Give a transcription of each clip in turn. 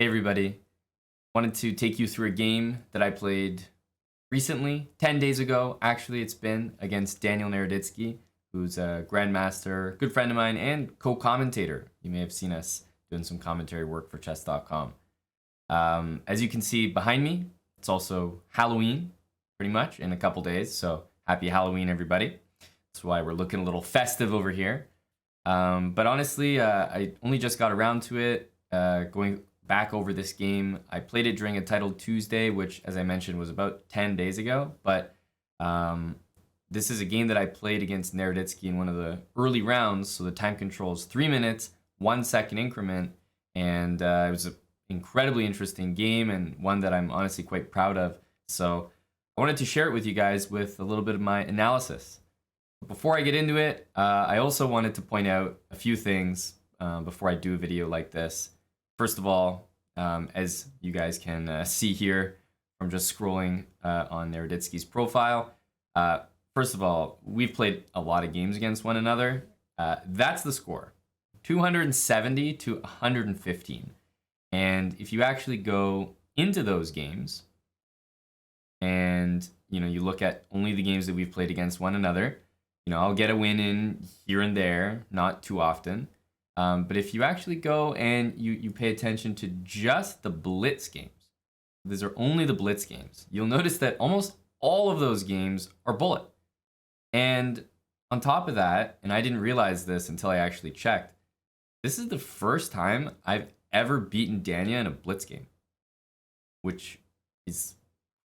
Hey everybody, wanted to take you through a game that I played recently, 10 days ago, actually it's been, against Daniel Naroditsky, who's a grandmaster, good friend of mine, and co-commentator. You may have seen us doing some commentary work for chess.com. As you can see behind me, it's also Halloween, pretty much, in a couple days, so happy Halloween everybody. That's why we're looking a little festive over here. But honestly, I only just got around to it, going back over this game. I played it during a titled Tuesday, which, as I mentioned, was about 10 days ago. But this is a game that I played against Naroditsky in one of the early rounds. So the time control is 3 minutes, 1 second increment. And it was an incredibly interesting game and one that I'm honestly quite proud of. So I wanted to share it with you guys with a little bit of my analysis. Before I get into it, I also wanted to point out a few things before I do a video like this. First of all, as you guys can see here from just scrolling on Naroditsky's profile, first of all, we've played a lot of games against one another. That's the score, 270 to 115. And if you actually go into those games and you look at only the games that we've played against one another, I'll get a win in here and there, not too often. But if you actually go and you pay attention to just the blitz games, these are only the blitz games, you'll notice that almost all of those games are bullet. And on top of that, and I didn't realize this until I actually checked, this is the first time I've ever beaten DANYA in a blitz game, which is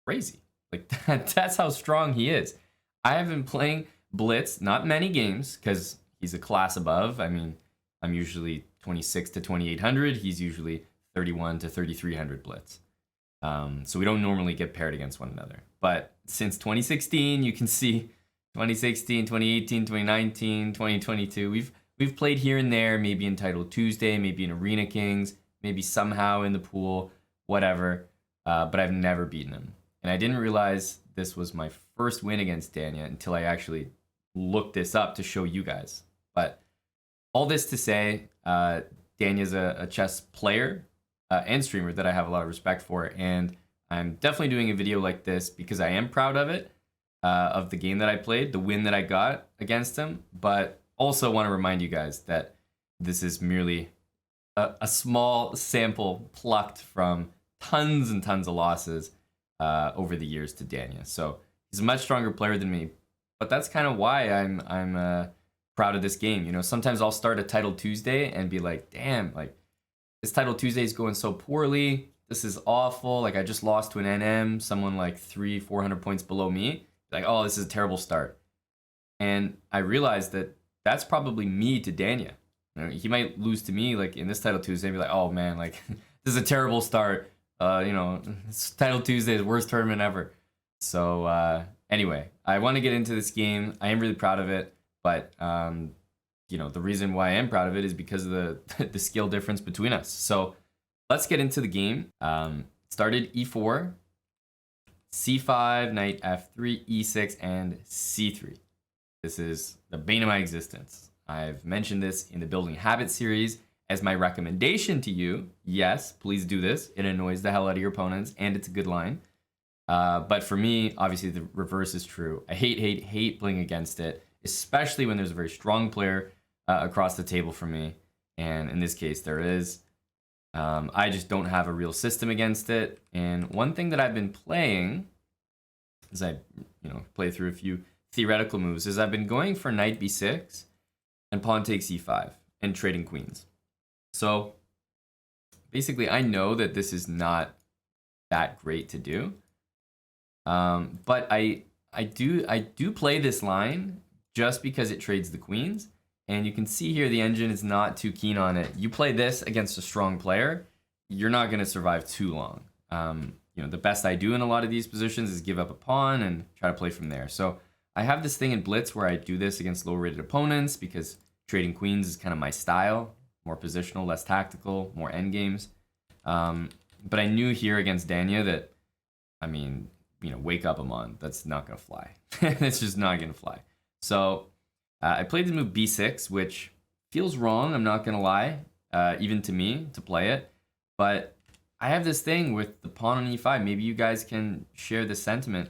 crazy. Like that's how strong he is. I have been playing blitz, not many games, because he's a class above. I mean, I'm usually 26 to 2800. He's usually 31 to 3300 blitz. So we don't normally get paired against one another. But since 2016, you can see 2016, 2018, 2019, 2022, we've played here and there, maybe in Title Tuesday, maybe in Arena Kings, maybe somehow in the pool, whatever. But I've never beaten him. And I didn't realize this was my first win against DANYA until I actually looked this up to show you guys. But all this to say, DANYA's a chess player and streamer that I have a lot of respect for, and I'm definitely doing a video like this because I am proud of it, of the game that I played, the win that I got against him, but also want to remind you guys that this is merely a small sample plucked from tons and tons of losses over the years to DANYA. So he's a much stronger player than me, but that's kind of why I'm proud of this game. Sometimes I'll start a Title Tuesday and be like, damn, like this Title Tuesday is going so poorly. This is awful. Like I just lost to an NM, someone like 300-400 points below me. Like, oh, this is a terrible start. And I realized that that's probably me to DANYA. He might lose to me like in this Title Tuesday and be like, oh man, like this is a terrible start. This Title Tuesday is the worst tournament ever. So anyway, I want to get into this game. I am really proud of it. But, the reason why I am proud of it is because of the skill difference between us. So let's get into the game. Started e4, c5, knight f3, e6, and c3. This is the bane of my existence. I've mentioned this in the Building Habits series as my recommendation to you. Yes, please do this. It annoys the hell out of your opponents, and it's a good line. But for me, obviously, the reverse is true. I hate playing against it, especially when there's a very strong player across the table from me. And in this case, there is. I just don't have a real system against it. And one thing that I've been playing, as I play through a few theoretical moves, is I've been going for knight b6 and pawn takes e5 and trading queens. So basically, I know that this is not that great to do. But I do play this line just because it trades the queens, and you can see here the engine is not too keen on it. You play this against a strong player, you're not going to survive too long. The best I do in a lot of these positions is give up a pawn and try to play from there. So I have this thing in blitz where I do this against low rated opponents because trading queens is kind of my style, more positional, less tactical, more endgames. But I knew here against DANYA that, wake up, Amon. That's not going to fly. It's just not going to fly. So I played the move b6, which feels wrong, I'm not going to lie, even to me, to play it. But I have this thing with the pawn on e5. Maybe you guys can share the sentiment.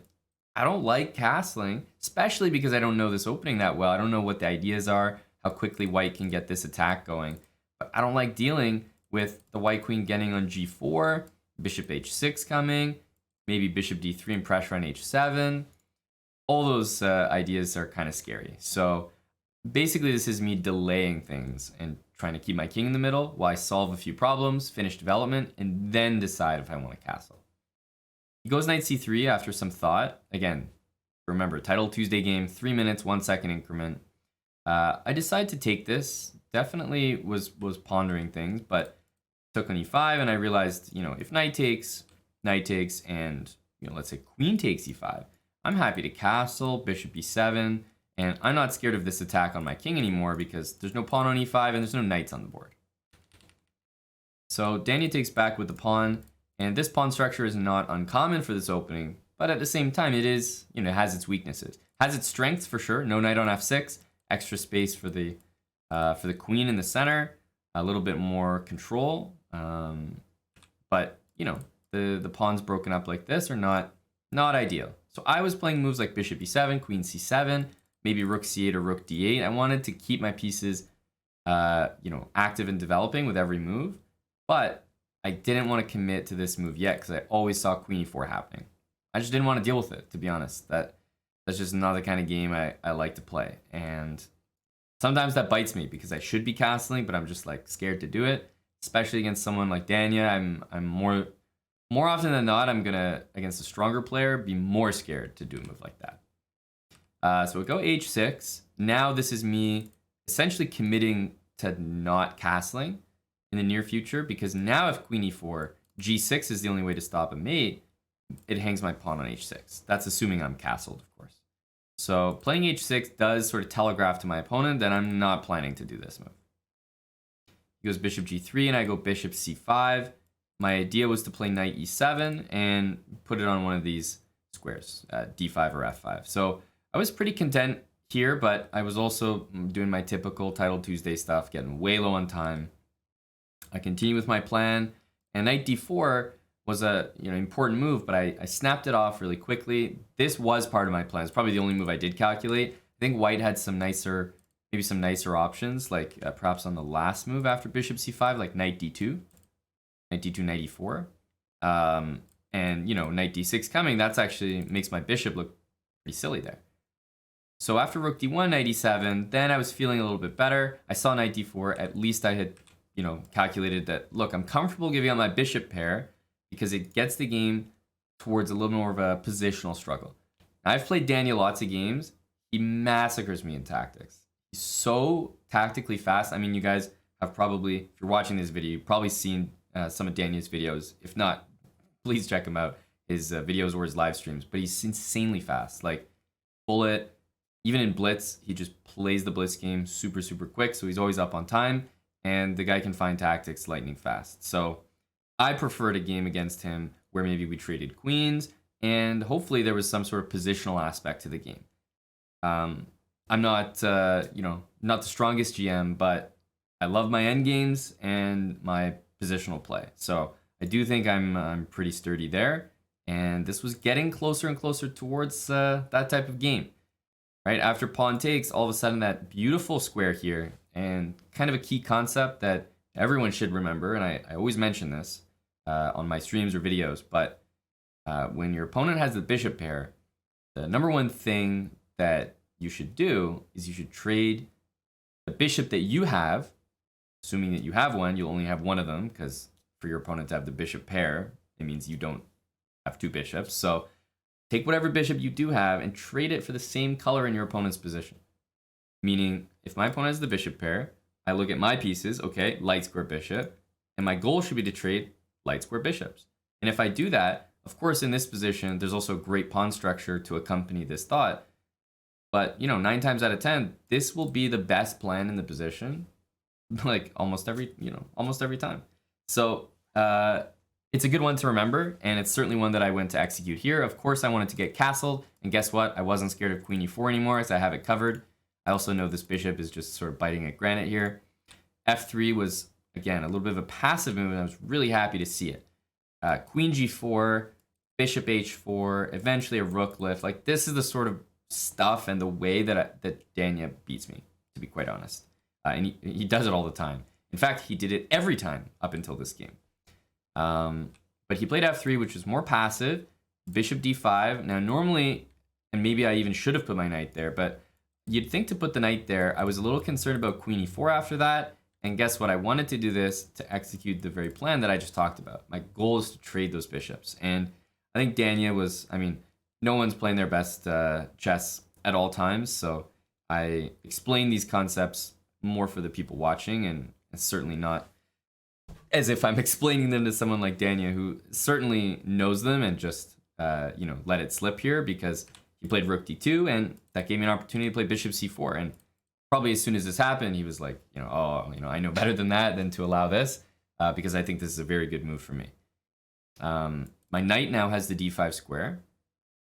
I don't like castling, especially because I don't know this opening that well. I don't know what the ideas are, how quickly white can get this attack going. But I don't like dealing with the white queen getting on g4, bishop h6 coming, maybe bishop d3 and pressure on h7. All those ideas are kind of scary. So basically this is me delaying things and trying to keep my king in the middle while I solve a few problems, finish development, and then decide if I want to castle. He goes knight c3 after some thought. Again, remember, Title Tuesday game, 3 minutes, 1 second increment. I decided to take this. Definitely was pondering things, but took on e5, and I realized, if knight takes, and let's say queen takes e5, I'm happy to castle, bishop e7, and I'm not scared of this attack on my king anymore because there's no pawn on e5 and there's no knights on the board. So DANYA takes back with the pawn, and this pawn structure is not uncommon for this opening, but at the same time it is, it has its weaknesses. Has its strengths for sure. No knight on f6, extra space for the queen in the center, a little bit more control. But the pawns broken up like this are not ideal. So I was playing moves like bishop e7, queen c7, maybe rook c8 or rook d8. I wanted to keep my pieces, active and developing with every move, but I didn't want to commit to this move yet because I always saw queen e4 happening. I just didn't want to deal with it, to be honest. That's just not the kind of game I like to play. And sometimes that bites me because I should be castling, but I'm just like scared to do it, especially against someone like DANYA. I'm more often than not, I'm gonna, against a stronger player, be more scared to do a move like that. So we go h6. Now this is me essentially committing to not castling in the near future, because now if queen e4, g6 is the only way to stop a mate, it hangs my pawn on h6. That's assuming I'm castled, of course. So playing h6 does sort of telegraph to my opponent that I'm not planning to do this move. He goes bishop g3 and I go bishop c5. My idea was to play knight e7 and put it on one of these squares, d5 or f5. So I was pretty content here, but I was also doing my typical Title Tuesday stuff, getting way low on time. I continue with my plan, and knight d4 was a important move, but I snapped it off really quickly. This was part of my plan. It's probably the only move I did calculate. I think white had some nicer, maybe some nicer options, like perhaps on the last move after bishop c5, like knight d2, knight d2, knight e4, and knight d6 coming. That's actually makes my bishop look pretty silly there. So after rook d1, knight e7, then I was feeling a little bit better. I saw knight d4. At least I had calculated that, look, I'm comfortable giving up my bishop pair because it gets the game towards a little more of a positional struggle. Now, I've played DANYA lots of games. He massacres me in tactics. He's so tactically fast. I mean, you guys have probably, if you're watching this video, you've probably seen some of DANYA's videos. If not, please check him out, his videos or his live streams. But he's insanely fast. Like, bullet, even in blitz, he just plays the blitz game super, super quick. So he's always up on time. And the guy can find tactics lightning fast. So I preferred a game against him where maybe we traded queens and hopefully there was some sort of positional aspect to the game. I'm not, not the strongest GM, but I love my endgames and my positional play. So I do think I'm pretty sturdy there. And this was getting closer and closer towards that type of game. Right after pawn takes, all of a sudden that beautiful square here, and kind of a key concept that everyone should remember, and I always mention this on my streams or videos, but when your opponent has the bishop pair, the number one thing that you should do is you should trade the bishop that you have, assuming that you have one. You'll only have one of them, because for your opponent to have the bishop pair, it means you don't have two bishops. So take whatever bishop you do have and trade it for the same color in your opponent's position. Meaning, if my opponent has the bishop pair, I look at my pieces, okay, light square bishop, and my goal should be to trade light square bishops. And if I do that, of course, in this position, there's also great pawn structure to accompany this thought. But, 9 times out of 10, this will be the best plan in the position, like almost every time. So it's a good one to remember, and it's certainly one that I went to execute here. Of course, I wanted to get castled, and guess what? I wasn't scared of queen e4 anymore, as I have it covered. I also know this bishop is just sort of biting at granite here. f3 was, again, a little bit of a passive move, and I was really happy to see it. queen g4, bishop h4, eventually a rook lift. Like, this is the sort of stuff and the way that Danya beats me, to be quite honest. And he does it all the time. In fact, he did it every time up until this game. But he played f3, which was more passive. Bishop d5. Now, normally, and maybe I even should have put my knight there, but you'd think to put the knight there. I was a little concerned about queen e4 after that. And guess what? I wanted to do this to execute the very plan that I just talked about. My goal is to trade those bishops. And I think Danya was, I mean, no one's playing their best chess at all times. So I explain these concepts more for the people watching, and it's certainly not as if I'm explaining them to someone like Danya, who certainly knows them and just, let it slip here, because he played rook d2, and that gave me an opportunity to play bishop c4. And probably as soon as this happened, he was like, I know better than that than to allow this, because I think this is a very good move for me. My knight now has the d5 square.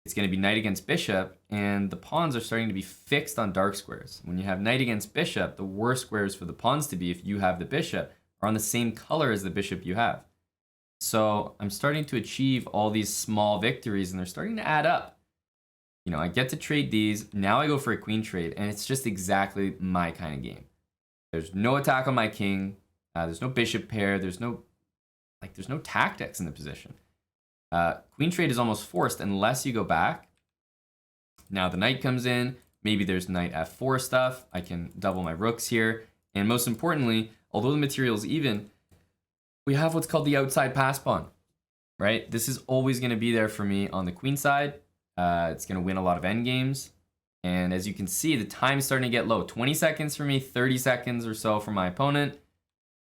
It's going to be knight against bishop, and the pawns are starting to be fixed on dark squares. When you have knight against bishop, the worst squares for the pawns to be, if you have the bishop, are on the same color as the bishop you have. So I'm starting to achieve all these small victories, and they're starting to add up. I get to trade these. Now I go for a queen trade, and it's just exactly my kind of game. There's no attack on my king. There's no bishop pair. There's no tactics in the position. Queen trade is almost forced unless you go back. Now the knight comes in. Maybe there's knight f4 stuff. I can double my rooks here. And most importantly, although the material is even, we have what's called the outside pass pawn, right? This is always going to be there for me on the queen side. It's going to win a lot of endgames. And as you can see, the time is starting to get low. 20 seconds for me, 30 seconds or so for my opponent.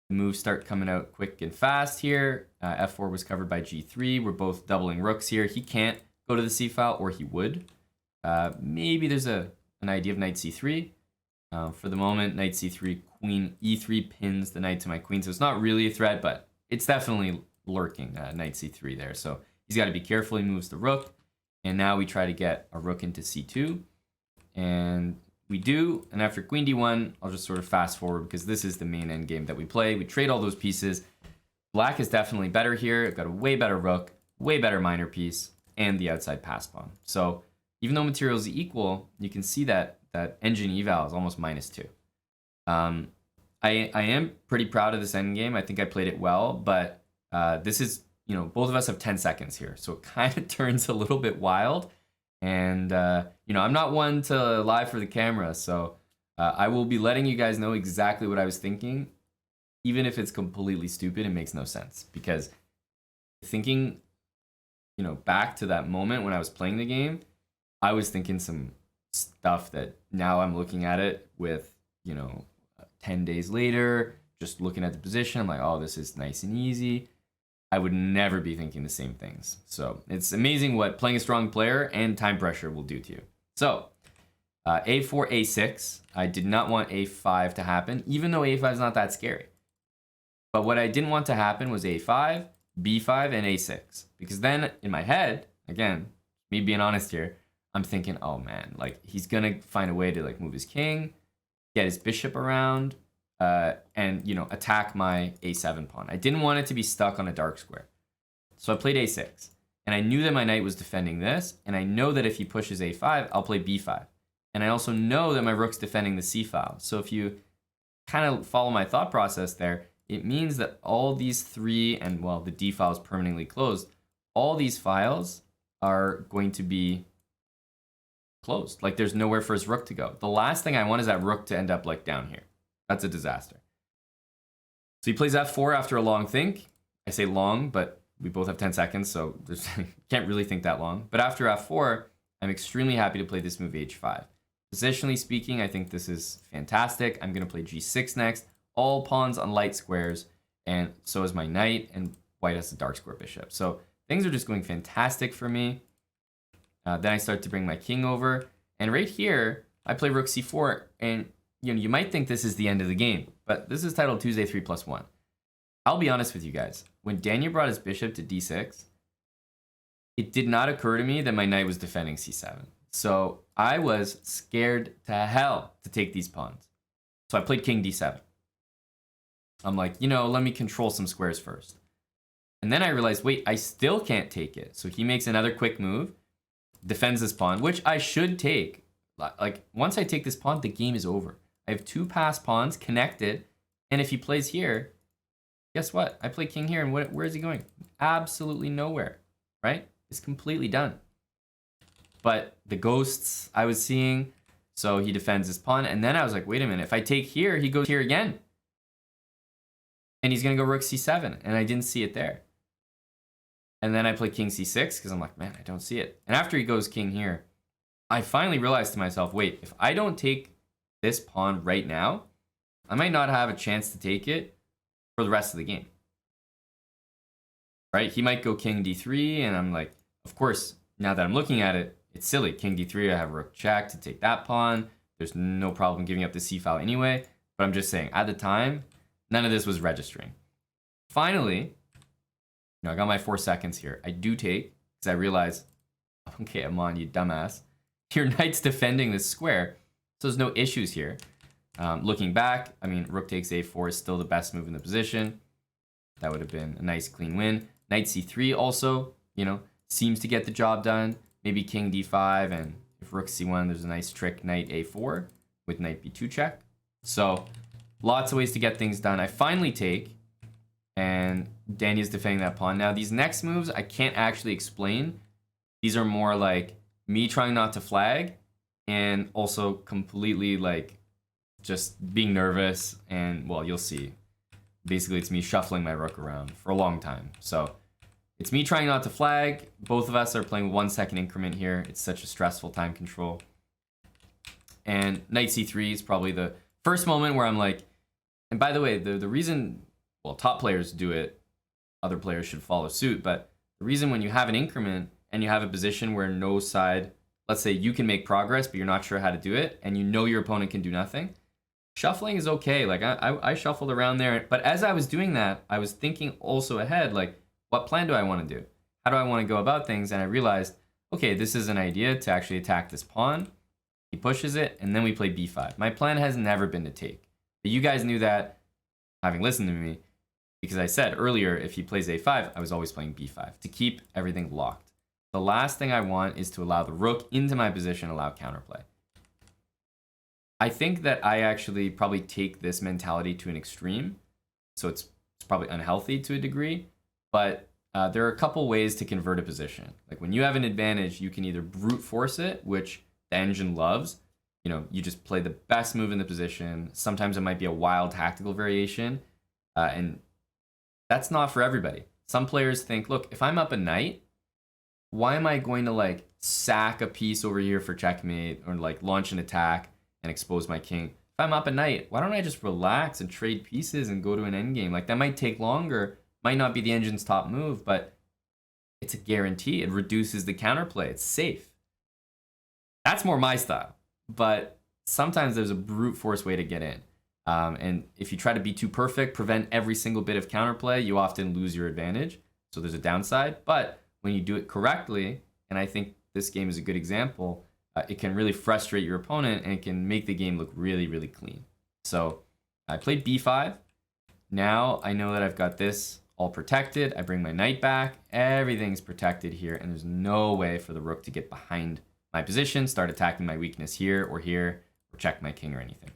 The moves start coming out quick and fast here. f4 was covered by g3. We're both doubling rooks here. He can't go to the c file, or he would. Maybe there's an idea of knight c3. For the moment, knight c3, queen e3 pins the knight to my queen. So it's not really a threat, but it's definitely lurking, knight c3 there. So he's got to be careful. He moves the rook. And now we try to get a rook into c2. And we do, and after queen d1, I'll just sort of fast forward because this is the main endgame that we play. We trade all those pieces. Black is definitely better here. I've got a way better rook, way better minor piece, and the outside pass pawn. So even though material is equal, you can see that engine eval is almost -2. I am pretty proud of this endgame. I think I played it well, but this is, both of us have 10 seconds here. So it kind of turns a little bit wild. And, I'm not one to lie for the camera, so I will be letting you guys know exactly what I was thinking, even if it's completely stupid. It makes no sense, because thinking, back to that moment when I was playing the game, I was thinking some stuff that now I'm looking at it with, 10 days later, just looking at the position, I'm like, oh, this is nice and easy. I would never be thinking the same things. So it's amazing what playing a strong player and time pressure will do to you. So a4, a6. I did not want a5 to happen, even though a5 is not that scary. But what I didn't want to happen was a5, b5, and a6. Because then in my head, again, me being honest here, I'm thinking, oh man, like he's going to find a way to move his king, get his bishop around, and attack my a7 pawn. I didn't want it to be stuck on a dark square. So I played a6. And I knew that my knight was defending this, and I know that if he pushes a5, I'll play b5. And I also know that my rook's defending the c file. So if you kind of follow my thought process there, it means that all these three, and well, the d file is permanently closed, all these files are going to be closed. Like there's nowhere for his rook to go. The last thing I want is that rook to end up down here. That's a disaster. So he plays f4 after a long think. I say long, but we both have 10 seconds, so can't really think that long. But after f4, I'm extremely happy to play this move h5. Positionally speaking, I think this is fantastic. I'm going to play g6 next. All pawns on light squares, and so is my knight, and white has the dark square bishop. So things are just going fantastic for me. Then I start to bring my king over, and right here, I play rook c4, and you might think this is the end of the game, but this is titled Tuesday 3+1. I'll be honest with you guys. When Danya brought his bishop to d6, it did not occur to me that my knight was defending c7. So I was scared to hell to take these pawns. So I played king d7. I'm like, let me control some squares first. And then I realized, wait, I still can't take it. So he makes another quick move, defends this pawn, which I should take. Like, once I take this pawn, the game is over. I have 2 passed pawns connected. And if he plays here, guess what? I play king here, and where is he going? Absolutely nowhere, right? It's completely done. But the ghosts I was seeing, so he defends his pawn. And then I was like, wait a minute. If I take here, he goes here again. And he's going to go rook c7. And I didn't see it there. And then I play king c6 because I'm like, man, I don't see it. And after he goes king here, I finally realized to myself, wait, if I don't take this pawn right now, I might not have a chance to take it for the rest of the game. Right? He might go king d3, and I'm like, of course, now that I'm looking at it, it's silly. King d3, I have rook check to take that pawn. There's no problem giving up the c file anyway. But I'm just saying, at the time, none of this was registering. Finally, I got my 4 seconds here. I do take, because I realize, okay, Amon, you dumbass. Your knight's defending this square, so there's no issues here. Looking back, I mean, rook takes a4 is still the best move in the position. That would have been a nice clean win. Knight c3 also, seems to get the job done. Maybe king d5, and if rook c1, there's a nice trick, knight a4 with knight b2 check. So lots of ways to get things done. I finally take, and Danya's defending that pawn. Now, these next moves, I can't actually explain. These are more like me trying not to flag, and also completely like just being nervous. And, well, you'll see. Basically, it's me shuffling my rook around for a long time. So it's me trying not to flag. Both of us are playing 1 second increment here. It's such a stressful time control. And knight c3 is probably the first moment where I'm like, and by the way, the reason, well, top players do it, other players should follow suit, but the reason when you have an increment and you have a position where no side, let's say you can make progress, but you're not sure how to do it, and you know your opponent can do nothing, shuffling is okay. Like, I shuffled around there, but as I was doing that, I was thinking also ahead, like, what plan do I want to do? How do I want to go about things? And I realized, okay, this is an idea to actually attack this pawn. He pushes it, and then we play b5. My plan has never been to take. But you guys knew that, having listened to me, because I said earlier, if he plays a5, I was always playing b5 to keep everything locked. The last thing I want is to allow the rook into my position, allow counterplay. I think that I actually probably take this mentality to an extreme, so it's probably unhealthy to a degree, but there are a couple ways to convert a position. Like, when you have an advantage, you can either brute force it, which the engine loves. You just play the best move in the position. Sometimes it might be a wild tactical variation, and that's not for everybody. Some players think, look, if I'm up a knight, why am I going to like sack a piece over here for checkmate, or like launch an attack and expose my king? If I'm up a knight, why don't I just relax and trade pieces and go to an endgame? Like, that might take longer, might not be the engine's top move, but it's a guarantee. It reduces the counterplay. It's safe. That's more my style. But sometimes there's a brute force way to get in. And if you try to be too perfect, prevent every single bit of counterplay, you often lose your advantage. So there's a downside. But when you do it correctly, and I think this game is a good example, it can really frustrate your opponent, and it can make the game look really, really clean. So I played b5. Now I know that I've got this all protected. I bring my knight back. Everything's protected here, and there's no way for the rook to get behind my position, start attacking my weakness here, or check my king or anything.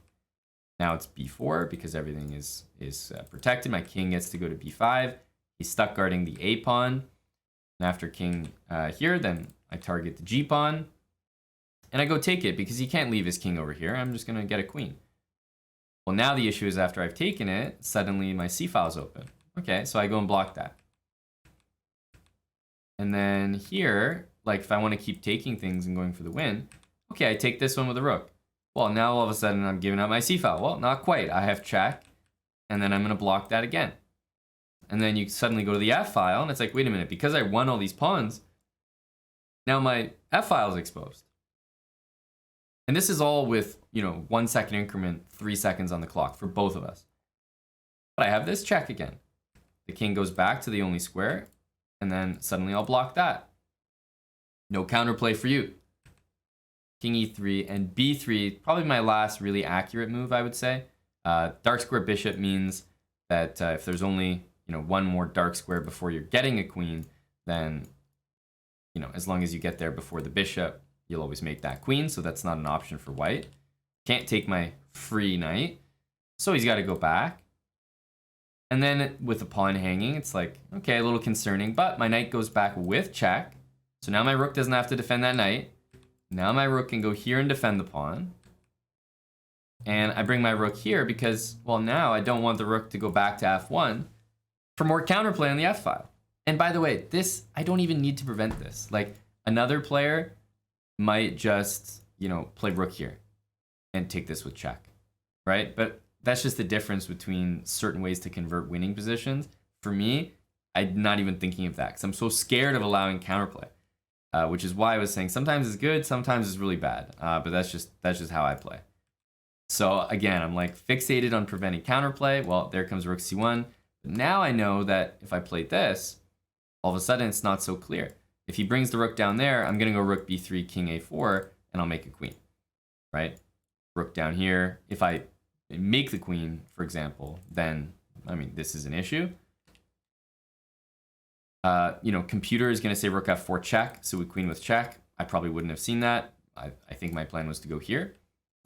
Now it's b4 because everything is protected. My king gets to go to b5. He's stuck guarding the a pawn. And after king here, then I target the g pawn. And I go take it because he can't leave his king over here. I'm just going to get a queen. Well, now the issue is after I've taken it, suddenly my c file is open. Okay, so I go and block that. And then here, like, if I want to keep taking things and going for the win, okay, I take this one with a rook. Well, now all of a sudden I'm giving up my c file. Well, not quite. I have check, and then I'm going to block that again. And then you suddenly go to the f file, and it's like, wait a minute, because I won all these pawns, now my f file is exposed. And this is all with, 1 second increment, 3 seconds on the clock for both of us. But I have this check again. The king goes back to the only square, and then suddenly I'll block that. No counterplay for you. King e3 and b3, probably my last really accurate move, I would say. Dark square bishop means that if there's only you know, one more dark square before you're getting a queen, then, you know, as long as you get there before the bishop, you'll always make that queen. So that's not an option for white. Can't take my free knight. So he's got to go back. And then with the pawn hanging, it's like, okay, a little concerning, but my knight goes back with check. So now my rook doesn't have to defend that knight. Now my rook can go here and defend the pawn. And I bring my rook here because, well, now I don't want the rook to go back to f1 for more counterplay on the f file. And by the way, this, I don't even need to prevent this. Like, another player might just, you know, play rook here and take this with check, right? But that's just the difference between certain ways to convert winning positions. For me, I'm not even thinking of that because I'm so scared of allowing counterplay, which is why I was saying sometimes it's good, sometimes it's really bad. But that's just how I play. So again, I'm like fixated on preventing counterplay. Well, there comes rook c1. But now I know that if I play this, all of a sudden it's not so clear. If he brings the rook down there, I'm going to go rook b3, king a4, and I'll make a queen, right? Rook down here. If I make the queen, for example, then, I mean, this is an issue. You know, computer is going to say rook f4 check, so we queen with check. I probably wouldn't have seen that. I think my plan was to go here.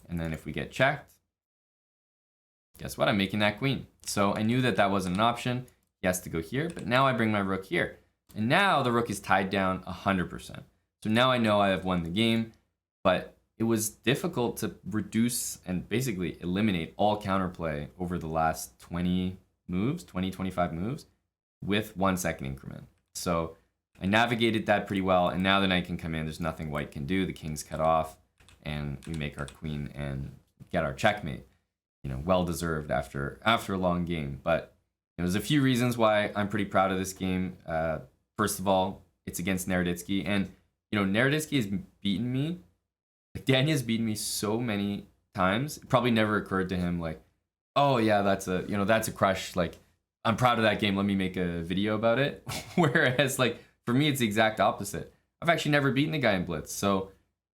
And then if we get checked, guess what? I'm making that queen. So I knew that that wasn't an option. He has to go here, but now I bring my rook here. And now the rook is tied down 100%. So now I know I have won the game, but it was difficult to reduce and basically eliminate all counterplay over the last 20 moves, 20, 25 moves with 1 second increment. So I navigated that pretty well, and now the knight can come in. There's nothing white can do. The king's cut off, and we make our queen and get our checkmate. You know, well deserved after a long game. But there's a few reasons why I'm pretty proud of this game. First of all, it's against Naroditsky, and you know, Naroditsky has beaten me. Like, Danya's beaten me so many times. It probably never occurred to him like, oh yeah, that's a crush. Like, I'm proud of that game. Let me make a video about it. Whereas like for me, it's the exact opposite. I've actually never beaten the guy in Blitz, so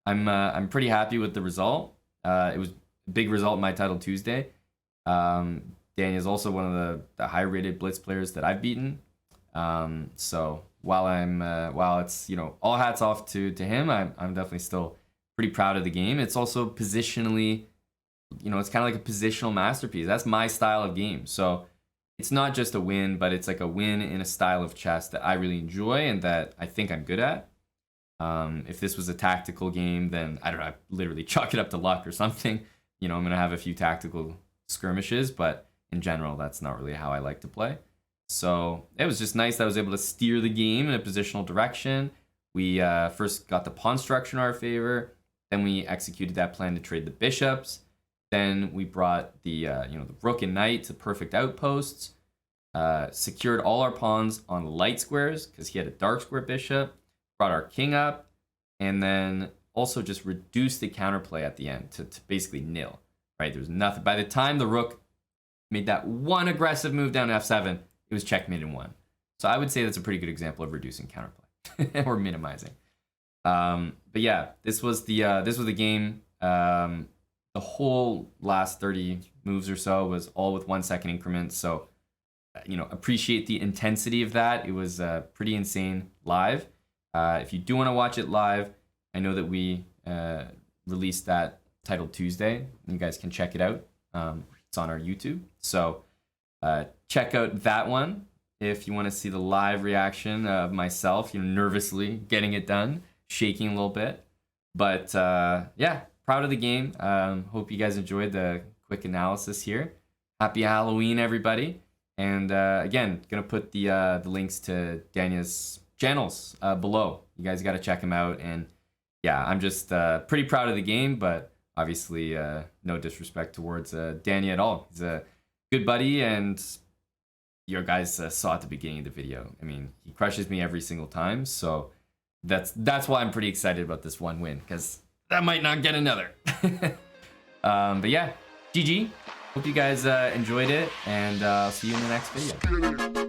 I'm pretty happy with the result. It was a big result in my Title Tuesday. Danya's also one of the high-rated Blitz players that I've beaten. So while it's, you know, all hats off to him, I'm definitely still pretty proud of the game. It's also positionally, you know, it's kind of like a positional masterpiece. That's my style of game. So it's not just a win, but it's like a win in a style of chess that I really enjoy and that I think I'm good at. If this was a tactical game, then I don't know, I literally chalk it up to luck or something. You know, I'm going to have a few tactical skirmishes, but in general, that's not really how I like to play. So it was just nice that I was able to steer the game in a positional direction. We first got the pawn structure in our favor. Then we executed that plan to trade the bishops. Then we brought the the rook and knight to perfect outposts. Secured all our pawns on light squares because he had a dark square bishop. Brought our king up, and then also just reduced the counterplay at the end to basically nil. Right? There was nothing. By the time the rook made that one aggressive move down to f7, it was checkmate in one. So I would say that's a pretty good example of reducing counterplay or minimizing. But yeah, this was the game. The whole last 30 moves or so was all with 1 second increments. So, you know, appreciate the intensity of that. It was pretty insane live. If you do want to watch it live, I know that we released that Title Tuesday. You guys can check it out. It's on our YouTube. So check out that one if you want to see the live reaction of myself, you know, nervously getting it done, shaking a little bit. But yeah, proud of the game. Hope you guys enjoyed the quick analysis here. Happy Halloween, everybody. And again, gonna put the links to Danya's channels below. You guys got to check him out. And yeah, I'm just pretty proud of the game, but obviously no disrespect towards Danya at all. He's a good buddy, and you guys saw at the beginning of the video. I mean, he crushes me every single time, so that's why I'm pretty excited about this one win, because that might not get another. But yeah, GG. Hope you guys enjoyed it, and I'll see you in the next video.